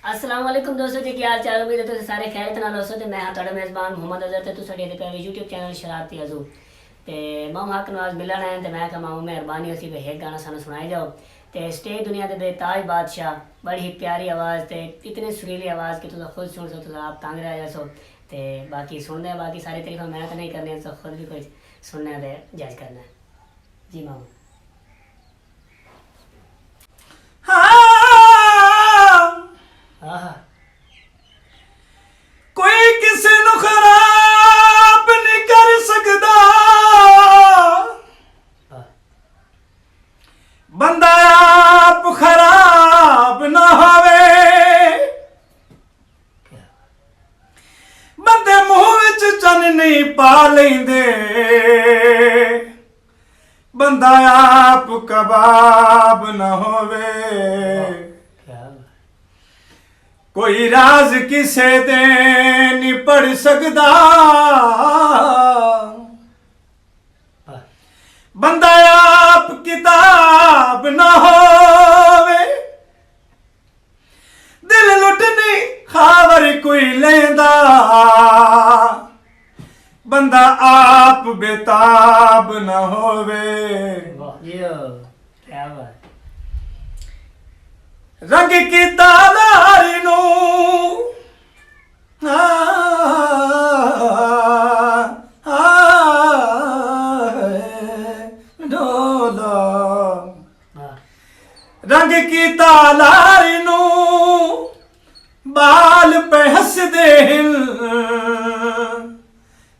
अस्सलाम वालेकुम दोस्तों जी, क्या हाल चाल। उम्मीद है तुम सारे खैरियत नाल होसो। ते मैं हाँ तुहाडा मेज़बान मोहम्मद अज़हर ते तुस साडे पे यूट्यूब चैनल शरारती अज़ू ते मामू हक नवाज मिलन है। ते मैं कहा मामू मेहरबानी होसी भी एक गाना सानू सुनाई जाओ। ते स्टे दुनिया दे बेताज बादशाह, बड़ी ही प्यारी आवाज़ ते इतनी सुरीली आवाज़ कि तुम खुद सुन सो तुम आप तंग रह जासो। ते बाकी सुनने बाकी सारी तरीफा मैं तो नहीं करनी, तो खुद भी कोई सुनने दे जज करना है जी मामू। कोई किसी नु खराब नहीं कर सकदा, बंदा आप खराब ना होवे। बंदे मुंह विच चन नहीं पा लेंदे, बंदा आप कबाब ना होवे। कोई राज किसे दे नहीं पढ़ सकदा, बंदा आप किताब ना होवे। दिल लुटनी खावर कोई लेंदा, बंदा आप बेताब ना होवे। क्या बात। रंग की तालारी नू ढोला, रंग की तालारी नू बाल पे हस दे हिल,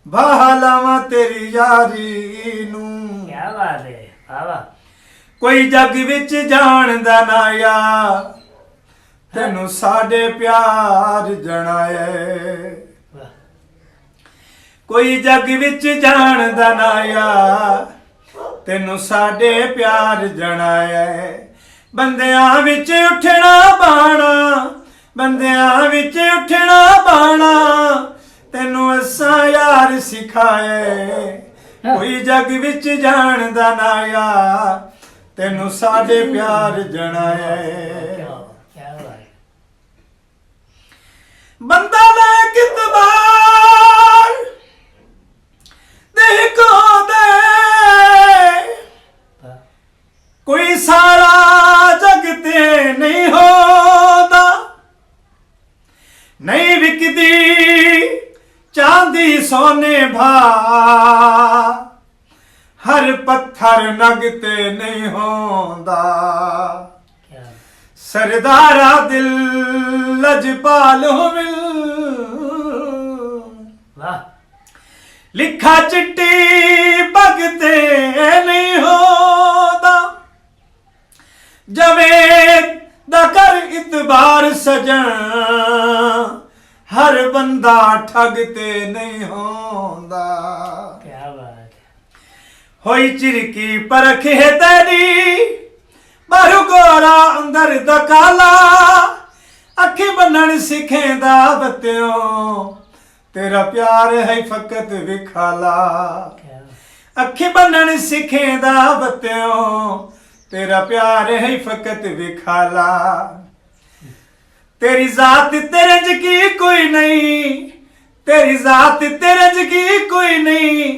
भालावा तेरी यारी नू। क्या बात है, वाह। कोई जग विच जानदा ना या तेनू साडे प्यार जनाए। कोई जग विच जानदा ना या तेनू साडे प्यार जनाए। बंदियां विच उठना बाणा, बंदियां विच उठना बाणा, तेनू असां यार सिखाए। कोई जग विच जानदा ना या तेनू साडे प्यार जनाए। बंदा ले कितबार देखो दे, कोई सारा जगते नहीं होता। नहीं विकदी चांदी सोने भा, हर पत्थर नगते नहीं होंदा। सरदारा दिल लजपाल हो मिल, लिखा चिट्टी भगते नहीं होता। जवेद दकर इतबार सजन, हर बंदा ठगते नहीं होंदा। क्या बात। होई चिरकी परख है तेरी, बाहू गोरा अंदर दकाला। अखी बनन सिखेंदा बत्तियों, तेरा प्यार है फकत विखाला। अखी बनन सिखेंदा बत्तियों, तेरा प्यार है फकत विखाला। तेरी जात तेरज की कोई नहीं, तेरी जात तेरज की कोई नहीं,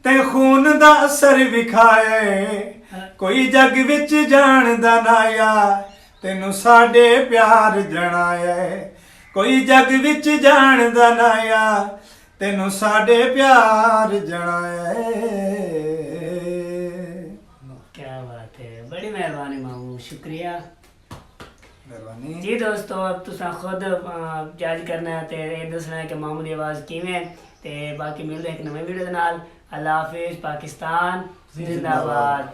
ते खून दा असर विखाए। कोई जग विच जानदा ना या तेनू साडे प्यार जनाए। कोई जग विच जानदा ना या तेनू साडे प्यार जनाए। क्या बात है, बड़ी मेहरबानी मामू, शुक्रिया मेहरबानी जी। दोस्तों अब तुसा खुद जज करना है ते ये दसना है कि मामू की आवाज़ किवें। ते बाकी मिलते एक नवे वीडियो दे नाल। अल्लाह हाफिज़। पाकिस्तान जिंदाबाद।